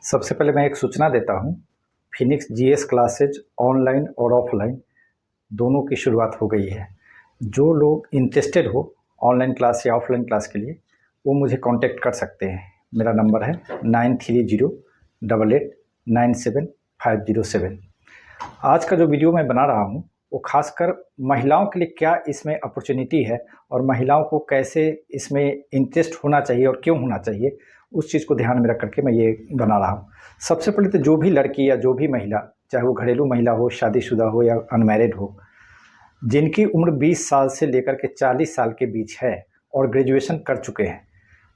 सबसे पहले मैं एक सूचना देता हूँ। फिनिक्स जीएस क्लासेज ऑनलाइन और ऑफलाइन दोनों की शुरुआत हो गई है। जो लोग इंटरेस्टेड हो ऑनलाइन क्लास या ऑफलाइन क्लास के लिए वो मुझे कांटेक्ट कर सकते हैं। मेरा नंबर है 9308897507। आज का जो वीडियो मैं बना रहा हूँ वो खासकर महिलाओं के लिए क्या इसमें अपॉर्चुनिटी है और महिलाओं को कैसे इसमें इंटरेस्ट होना चाहिए और क्यों होना चाहिए, उस चीज़ को ध्यान में रख करके मैं ये बना रहा हूँ। सबसे पहले तो जो भी लड़की या जो भी महिला, चाहे वो घरेलू महिला हो, शादीशुदा हो या अनमैरिड हो, जिनकी उम्र 20 साल से लेकर के 40 साल के बीच है और ग्रेजुएशन कर चुके हैं,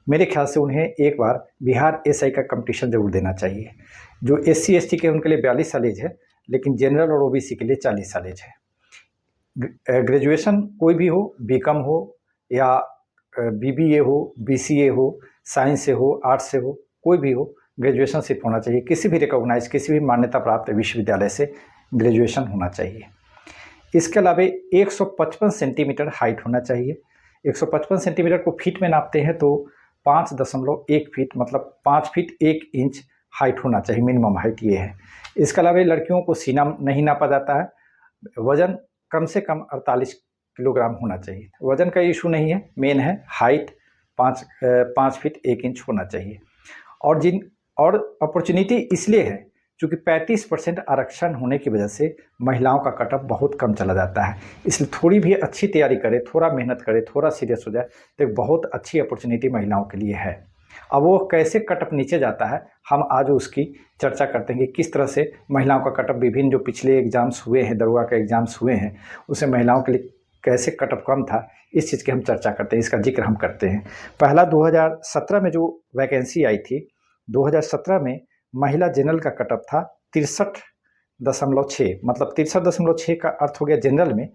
मेरे ख्याल से उन्हें एक बार बिहार एसआई का कंपटीशन ज़रूर देना चाहिए। जो SC ST के उनके लिए 42 साल एज है, लेकिन जनरल और OBC के लिए 40 साल एज है। ग्रेजुएशन कोई भी हो, BCom हो या BBA हो, BCA हो, साइंस से हो, आर्ट्स से हो, कोई भी हो, ग्रेजुएशन सिर्फ होना चाहिए। किसी भी रिकॉग्नाइज, किसी भी मान्यता प्राप्त विश्वविद्यालय से ग्रेजुएशन होना चाहिए। इसके अलावा 155 सेंटीमीटर हाइट होना चाहिए। 155 सेंटीमीटर को फीट में नापते हैं तो 5.1 फीट, मतलब 5 फीट 1 इंच हाइट होना चाहिए। मिनिमम हाइट ये है। इसके अलावा लड़कियों को सीना नहीं नापा जाता है। वज़न कम से कम 48 किलोग्राम होना चाहिए। वज़न का इशू नहीं है, मेन है हाइट 5 फीट 1 इंच होना चाहिए। और अपॉर्चुनिटी इसलिए है क्योंकि 35% आरक्षण होने की वजह से महिलाओं का कटअप बहुत कम चला जाता है। इसलिए थोड़ी भी अच्छी तैयारी करे, थोड़ा मेहनत करे, थोड़ा सीरियस हो जाए तो एक बहुत अच्छी अपॉर्चुनिटी महिलाओं के लिए है। अब वो कैसे कटअप नीचे जाता है, हम आज उसकी चर्चा करते हैं कि किस तरह से महिलाओं का कटअप, विभिन्न जो पिछले एग्ज़ाम्स हुए हैं, दरोगा के एग्ज़ाम्स हुए हैं, उसमें महिलाओं के लिए कैसे कटअप कम था, इस चीज़ की हम चर्चा करते हैं, इसका जिक्र हम करते हैं। पहला 2017 में जो वैकेंसी आई थी, 2017 में महिला जनरल का कटअप था 63.6, मतलब 63.6 का अर्थ हो गया जनरल में।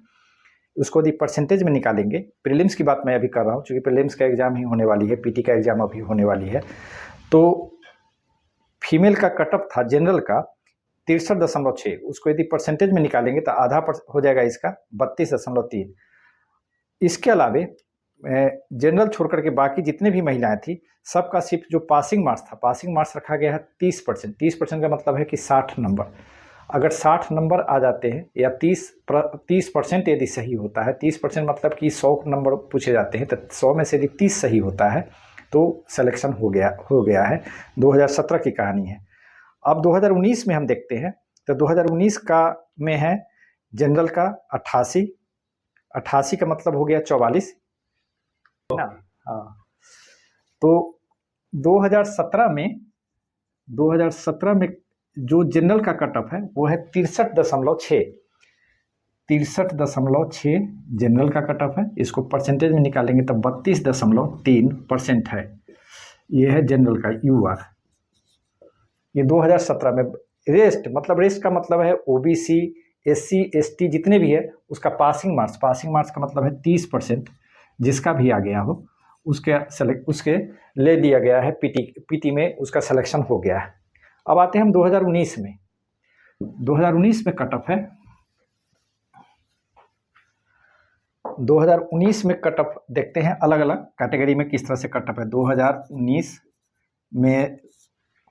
उसको यदि परसेंटेज में निकालेंगे, प्रीलिम्स की बात मैं अभी कर रहा हूँ क्योंकि प्रीलिम्स का एग्ज़ाम ही होने वाली है, PT का एग्ज़ाम अभी होने वाली है, तो फीमेल का कटअप था जनरल का 63.6। उसको यदि परसेंटेज में निकालेंगे तो आधा हो जाएगा इसका 32.3। इसके अलावे जनरल छोड़ करके बाकी जितने भी महिलाएं थी, सबका सिर्फ जो पासिंग मार्क्स था, पासिंग मार्क्स रखा गया है 30%। 30% का मतलब है कि 60 नंबर। अगर 60 नंबर आ जाते हैं या 30% यदि सही होता है, 30% मतलब कि 100 नंबर पूछे जाते हैं, तो 100 में से यदि 30 सही होता है तो सिलेक्शन हो गया है। 2017 की कहानी है। अब 2019 में हम देखते हैं तो 2019 का में है जनरल का 88 का मतलब हो गया 44 ना। हाँ, तो 2017 में जो जनरल का कटअप है वो है 63.6। 63.6 जनरल का कटअप है। इसको परसेंटेज में निकालेंगे तो 32.3% है। ये है जनरल का UR। ये 2017 में। रेस्ट का मतलब है OBC, SC ST जितने भी है उसका पासिंग मार्क्स का मतलब है 30%। जिसका भी आ गया हो उसके ले लिया गया है, PT में उसका सिलेक्शन हो गया है। अब आते हैं हम 2019 में। 2019 में कटअप है, 2019 में कटअप देखते हैं अलग अलग कैटेगरी में किस तरह से कटअप है। 2019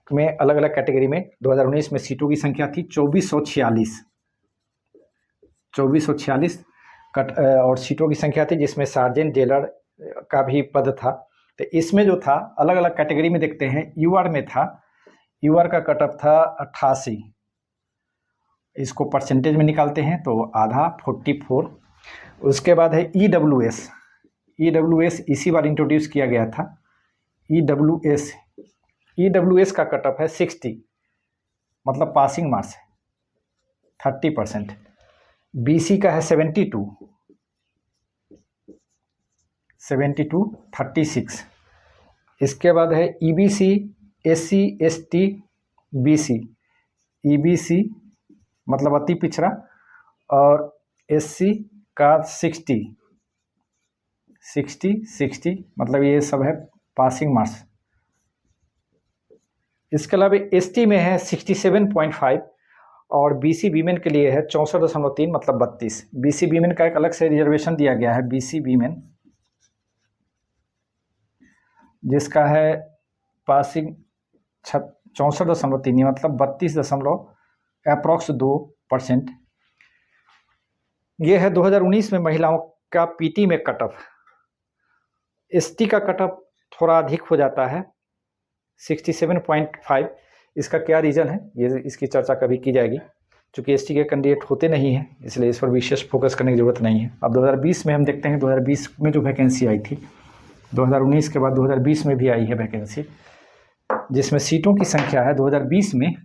में अलग अलग कैटेगरी में 2019 में सीटों की संख्या थी 2446 और सीटों की संख्या थी जिसमें सार्जेंट जेलर का भी पद था। तो इसमें जो था अलग अलग कैटेगरी में देखते हैं। UR में था, UR का कटअप था 88। इसको परसेंटेज में निकालते हैं तो आधा 44। उसके बाद है EWS इसी बार इंट्रोड्यूस किया गया था। EWS का कटअप है 60, मतलब पासिंग मार्क्स 30%। BC का है 72, 36। इसके बाद है EBC SC ST BC। EBC मतलब अति पिछड़ा, और SC का 60 मतलब ये सब है पासिंग मार्क्स। इसके अलावा ST में है 67.5 और BC वीमेन के लिए है 64.3 मतलब 32। BC वीमेन का एक अलग से रिजर्वेशन दिया गया है, BC वीमेन, जिसका है पासिंग 64.3 मतलब 32 अप्रॉक्स 2%। ये है 2019 में महिलाओं का पीटी में कट ऑफ। एसटी का कट ऑफ थोड़ा अधिक हो जाता है 67.5। इसका क्या रीज़न है, ये इसकी चर्चा कभी की जाएगी। चूँकि एसटी के कैंडिडेट होते नहीं हैं इसलिए इस पर विशेष फोकस करने की ज़रूरत नहीं है। अब 2020 में हम देखते हैं 2020 में जो वैकेंसी आई थी, 2019 के बाद 2020 में भी आई है वैकेंसी, जिसमें सीटों की संख्या है 2020 में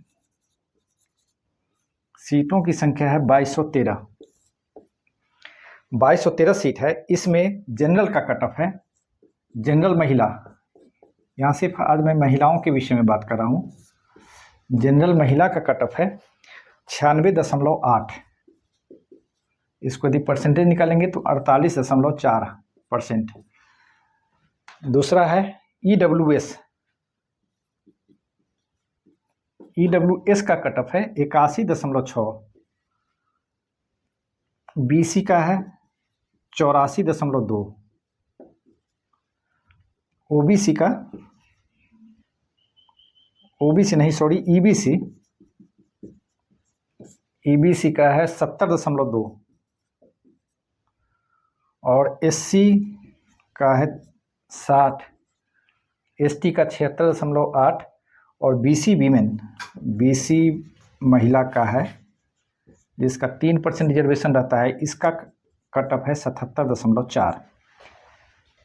सीटों की संख्या है 2213 सीट है। इसमें जनरल का कट ऑफ है, जनरल महिला, यहाँ सिर्फ आज मैं महिलाओं के विषय में बात कर रहा हूँ। जनरल महिला का कट ऑफ है 96.8। इसको यदि परसेंटेज निकालेंगे तो 48.4%। दूसरा है ईडब्ल्यूएस का कट ऑफ है 81.6। बीसी का है 84.2। ईबीसी का है 70.2 और एससी का है 60, एसटी का 76.8 और बीसी महिला का है जिसका 3% रिजर्वेशन रहता है, इसका कट ऑफ है 77.4।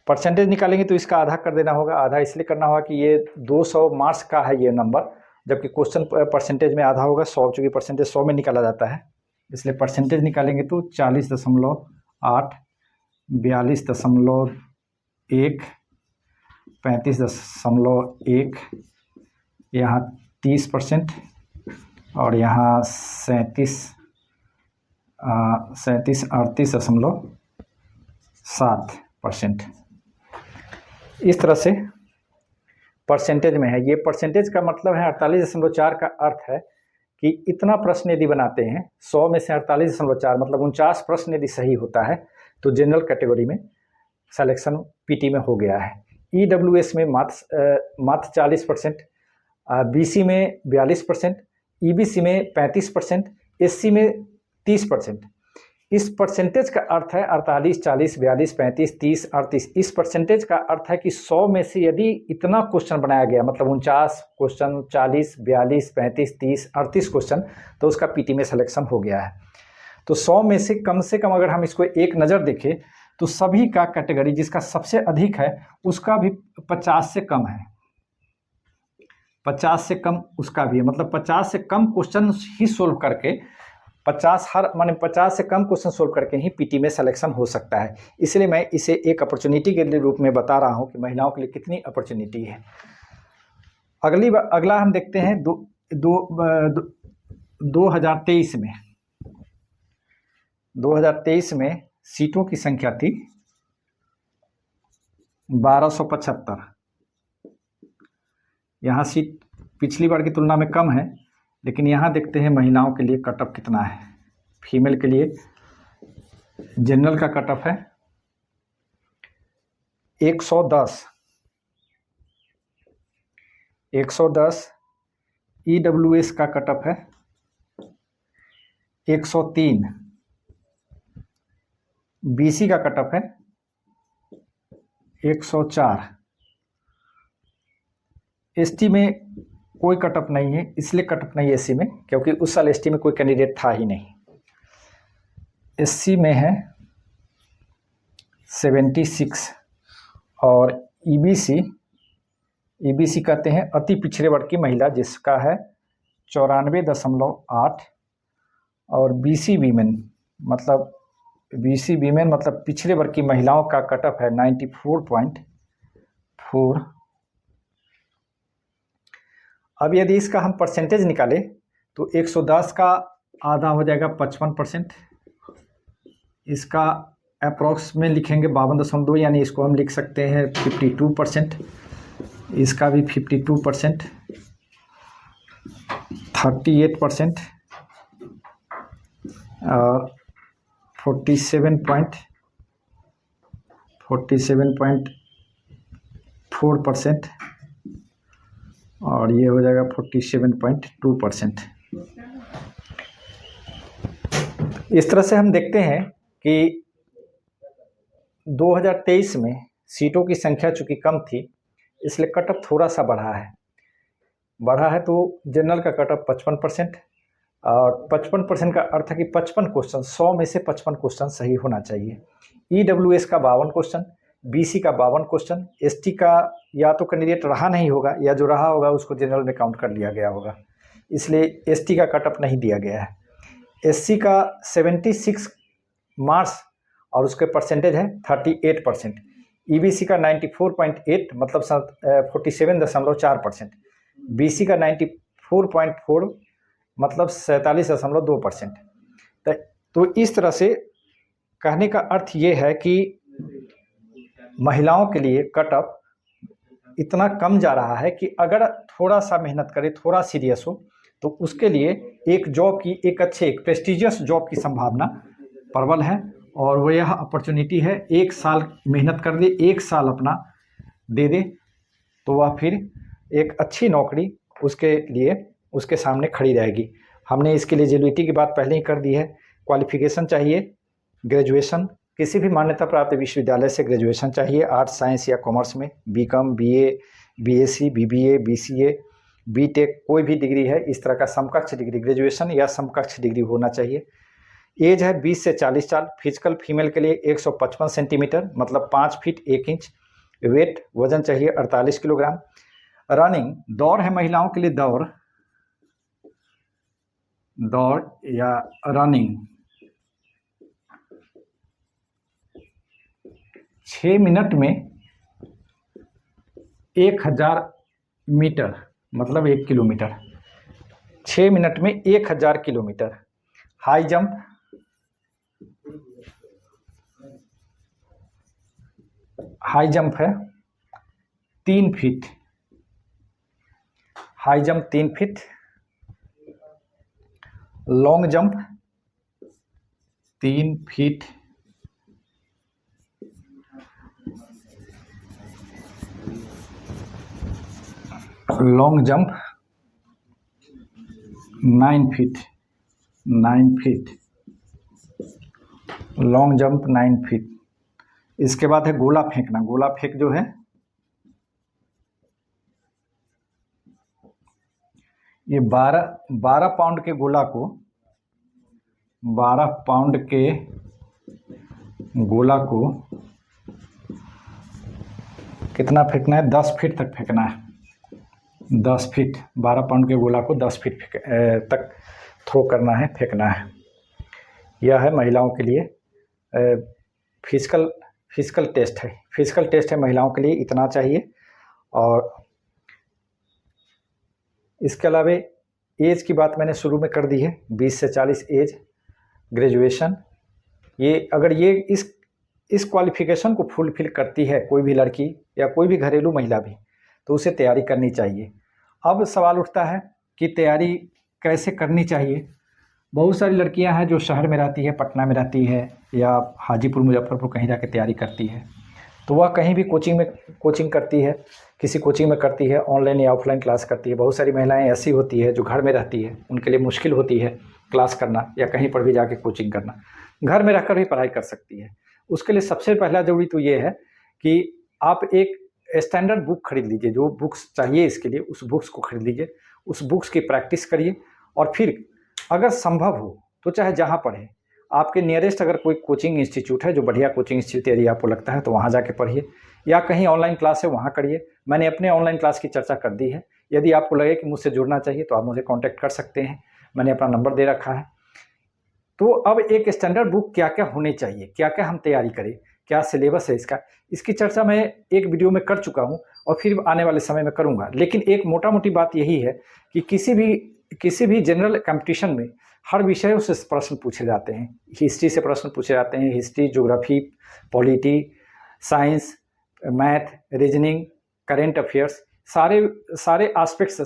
परसेंटेज निकालेंगे तो इसका आधा कर देना होगा। आधा इसलिए करना होगा कि ये 200 मार्क्स का है ये नंबर, जबकि क्वेश्चन परसेंटेज में आधा होगा 100, चूँकि परसेंटेज 100 में निकाला जाता है, इसलिए परसेंटेज निकालेंगे तो 40.8, 42.1, 35.1, यहाँ 30% और यहाँ 38.7%। इस तरह से परसेंटेज में है। ये परसेंटेज का मतलब है 48.4 का अर्थ है कि इतना प्रश्न यदि बनाते हैं 100 में से 48.4 मतलब 49 प्रश्न यदि सही होता है तो जनरल कैटेगरी में सिलेक्शन पीटी में हो गया है। ईडब्ल्यूएस में मात्र 40%, बीसी में 42%, ईबीसी में 35%, एससी में 30%। इस परसेंटेज का अर्थ है 48, 40, 42, 35, 30, 38। इस परसेंटेज का अर्थ है कि 100 में से यदि इतना क्वेश्चन बनाया गया मतलब 49 क्वेश्चन, 40, 42, 35, 30, 38 क्वेश्चन, तो उसका पीटी में सिलेक्शन हो गया है। तो 100 में से कम अगर हम इसको एक नज़र देखें तो सभी का कैटेगरी जिसका सबसे अधिक है उसका भी 50 से कम है, 50 से कम उसका भी है। मतलब 50 से कम क्वेश्चन ही सोल्व करके 50 से कम क्वेश्चन सोल्व करके ही पीटी में सिलेक्शन हो सकता है। इसलिए मैं इसे एक अपॉर्चुनिटी के रूप में बता रहा हूं कि महिलाओं के लिए कितनी अपॉर्चुनिटी है। अगला हम देखते हैं 2023 में सीटों की संख्या थी 1275। यहाँ सीट पिछली बार की तुलना में कम है, लेकिन यहाँ देखते हैं महिलाओं के लिए कट ऑफ कितना है। फीमेल के लिए जनरल का कट ऑफ है 110। ईडब्ल्यूएस का कट ऑफ है 103। बीसी का कट ऑफ है 104। एसटी में कोई कट ऑफ नहीं है, इसलिए कट ऑफ नहीं है एससी में क्योंकि उस साल एसटी में कोई कैंडिडेट था ही नहीं। एससी में है 76 और ईबीसी कहते हैं अति पिछड़े वर्ग की महिला, जिसका है 94.8 और बीसी वीमेन मतलब पिछड़े वर्ग की महिलाओं का कट ऑफ है 94.4। अब यदि इसका हम परसेंटेज निकालें तो 110 का आधा हो जाएगा 55%। इसका अप्रॉक्स में लिखेंगे 52.2, यानी इसको हम लिख सकते हैं 52%। इसका भी 52%, 38% और 47.4% और ये हो जाएगा 47.2%। इस तरह से हम देखते हैं कि 2023 में सीटों की संख्या चूँकि कम थी, इसलिए कटअप थोड़ा सा बढ़ा है। तो जनरल का कटअप 55%, और 55% का अर्थ है कि 55 क्वेश्चन, 100 में से 55 क्वेश्चन सही होना चाहिए। EWS का 52 क्वेश्चन, BC का 52 क्वेश्चन, ST का या तो कैंडिडेट रहा नहीं होगा, या जो रहा होगा उसको जनरल में काउंट कर लिया गया होगा, इसलिए ST का कटअप नहीं दिया गया है। SC का 76 मार्क्स और उसके परसेंटेज है 38%। EBC का 94.8 मतलब 47.4%। BC का 94.4 मतलब 47.2%। तो इस तरह से कहने का अर्थ ये है कि महिलाओं के लिए कटअप इतना कम जा रहा है कि अगर थोड़ा सा मेहनत करे, थोड़ा सीरियस हो, तो उसके लिए एक जॉब की, एक प्रेस्टिजियस जॉब की संभावना प्रबल है। और वो यह अपॉर्चुनिटी है, 1 साल मेहनत कर दे, 1 साल अपना दे दे, तो वह फिर एक अच्छी नौकरी उसके लिए उसके सामने खड़ी रहेगी। हमने इसके लिए एलिजिबिलिटी की बात पहले ही कर दी है। क्वालिफिकेशन चाहिए, ग्रेजुएशन, किसी भी मान्यता प्राप्त विश्वविद्यालय से ग्रेजुएशन चाहिए, आर्ट्स, साइंस या कॉमर्स में, BCom, BA, BSc, BBA, BCA, BTech, कोई भी डिग्री है इस तरह का समकक्ष डिग्री, ग्रेजुएशन या समकक्ष डिग्री होना चाहिए। एज है 20 से 40 साल। फिजिकल फीमेल के लिए 155 सेंटीमीटर मतलब 5 फीट 1 इंच। वेट, वजन चाहिए 48 किलोग्राम। रनिंग, दौड़ है महिलाओं के लिए, दौड़ या रनिंग 6 मिनट में 1000 मीटर मतलब 1 किलोमीटर, 6 मिनट में 1000 किलोमीटर। हाई जंप, है 3 feet, high jump 3 feet. Long jump 3 feet, long jump 9 feet, long jump 9 feet. इसके बाद है गोला फेंकना। गोला फेंक जो है ये 12 पाउंड के गोला को 12 पाउंड के गोला को कितना फेंकना है, 10 फीट तक फेंकना है। 10 फीट, 12 पाउंड के गोला को 10 फीट तक थ्रो करना है, फेंकना है। यह है महिलाओं के लिए फिजिकल टेस्ट है। फिजिकल टेस्ट है महिलाओं के लिए, इतना चाहिए। और इसके अलावा एज की बात मैंने शुरू में कर दी है, 20 से 40 एज, ग्रेजुएशन। ये अगर ये इस क्वालिफिकेशन को फुलफिल करती है कोई भी लड़की या कोई भी घरेलू महिला भी, तो उसे तैयारी करनी चाहिए। अब सवाल उठता है कि तैयारी कैसे करनी चाहिए। बहुत सारी लड़कियां हैं जो शहर में रहती है, पटना में रहती है या हाजीपुर, मुजफ्फरपुर कहीं जाके तैयारी करती है, तो वह कहीं भी कोचिंग करती है, किसी कोचिंग में करती है, ऑनलाइन या ऑफलाइन क्लास करती है। बहुत सारी महिलाएं ऐसी होती है जो घर में रहती है, उनके लिए मुश्किल होती है क्लास करना या कहीं पर भी जाके कोचिंग करना। घर में रहकर भी पढ़ाई कर सकती है। उसके लिए सबसे पहला ज़रूरी तो ये है कि आप एक स्टैंडर्ड बुक खरीद लीजिए। जो बुक्स चाहिए इसके लिए उस बुक्स को खरीद लीजिए, उस बुक्स की प्रैक्टिस करिए, और फिर अगर संभव हो तो चाहे जहाँ पढ़ें, आपके नियरेस्ट अगर कोई कोचिंग इंस्टीट्यूट है, जो बढ़िया कोचिंग इंस्टीट्यूट यदि आपको लगता है, तो वहाँ जाके पढ़िए, या कहीं ऑनलाइन क्लास है वहाँ करिए। मैंने अपने ऑनलाइन क्लास की चर्चा कर दी है। यदि आपको लगे कि मुझसे जुड़ना चाहिए तो आप मुझे कांटेक्ट कर सकते हैं, मैंने अपना नंबर दे रखा है। तो अब एक स्टैंडर्ड बुक क्या क्या होने चाहिए, क्या क्या हम तैयारी करें, क्या सिलेबस है इसकी चर्चा मैं एक वीडियो में कर चुका हूँ और फिर आने वाले समय में करूँगा। लेकिन एक मोटा मोटी बात यही है कि किसी भी जनरल कंपटीशन में हर विषयों से प्रश्न पूछे जाते हैं। हिस्ट्री से प्रश्न पूछे जाते हैं, history, geography, polity, science, math, reasoning, current affairs, सारे एस्पेक्ट्स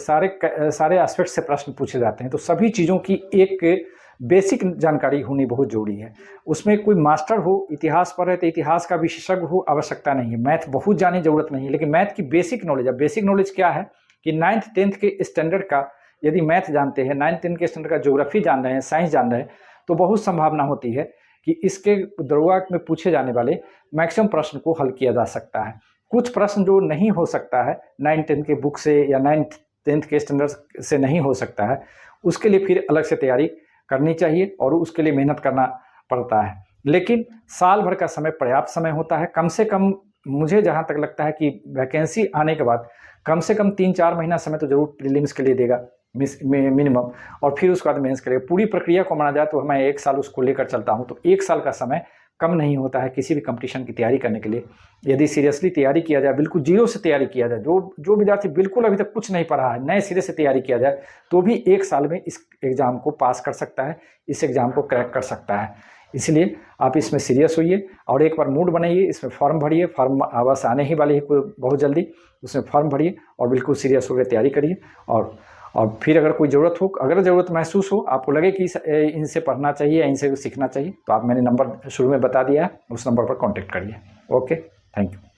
से प्रश्न पूछे जाते हैं। तो सभी चीज़ों की एक बेसिक जानकारी होनी बहुत ज़रूरी है। उसमें कोई मास्टर हो, इतिहास पर है तो इतिहास का विशेषज्ञ हो, आवश्यकता नहीं है। मैथ बहुत जाने जरूरत नहीं है, लेकिन मैथ की बेसिक नॉलेज, अब बेसिक नॉलेज क्या है कि 9th 10th के स्टैंडर्ड का यदि मैथ जानते हैं, 9th 10th के स्टैंडर्ड का ज्योग्राफी जान रहे हैं, साइंस जान रहे हैं, तो बहुत संभावना होती है कि इसके दरवाक में पूछे जाने वाले मैक्सिमम प्रश्न को हल किया जा सकता है। कुछ प्रश्न जो नहीं हो सकता है 9th 10th के बुक से या 9th 10th के स्टैंडर्ड से नहीं हो सकता है, उसके लिए फिर अलग से तैयारी करनी चाहिए और उसके लिए मेहनत करना पड़ता है। लेकिन साल भर का समय पर्याप्त समय होता है। कम से कम मुझे जहाँ तक लगता है कि वैकेंसी आने के बाद कम से कम 3-4 महीना समय तो जरूर प्रीलिम्स के लिए देगा मिनिमम, और फिर उसके बाद मेंस करेगा। पूरी प्रक्रिया को माना जाए तो मैं 1 साल उसको लेकर चलता हूँ, तो 1 साल का समय कम नहीं होता है किसी भी कंपटीशन की तैयारी करने के लिए। यदि सीरियसली तैयारी किया जाए, बिल्कुल जीरो से तैयारी किया जाए, जो विद्यार्थी बिल्कुल अभी तक कुछ नहीं पढ़ा है, नए सिरे से तैयारी किया जाए, तो भी 1 साल में इस एग्ज़ाम को पास कर सकता है, इस एग्ज़ाम को क्रैक कर सकता है। इसलिए आप इसमें सीरियस होइए और एक बार मूड बनाइए, इसमें फॉर्म भरिए। फॉर्म बस आने ही वाली है बहुत जल्दी, उसमें फॉर्म भरिए और बिल्कुल सीरियस होकर तैयारी करिए। और फिर अगर कोई ज़रूरत हो, अगर ज़रूरत महसूस हो, आपको लगे कि इनसे पढ़ना चाहिए या इनसे सीखना चाहिए, तो आप मैंने नंबर शुरू में बता दिया है, उस नंबर पर कॉन्टेक्ट करिए। Okay, thank you.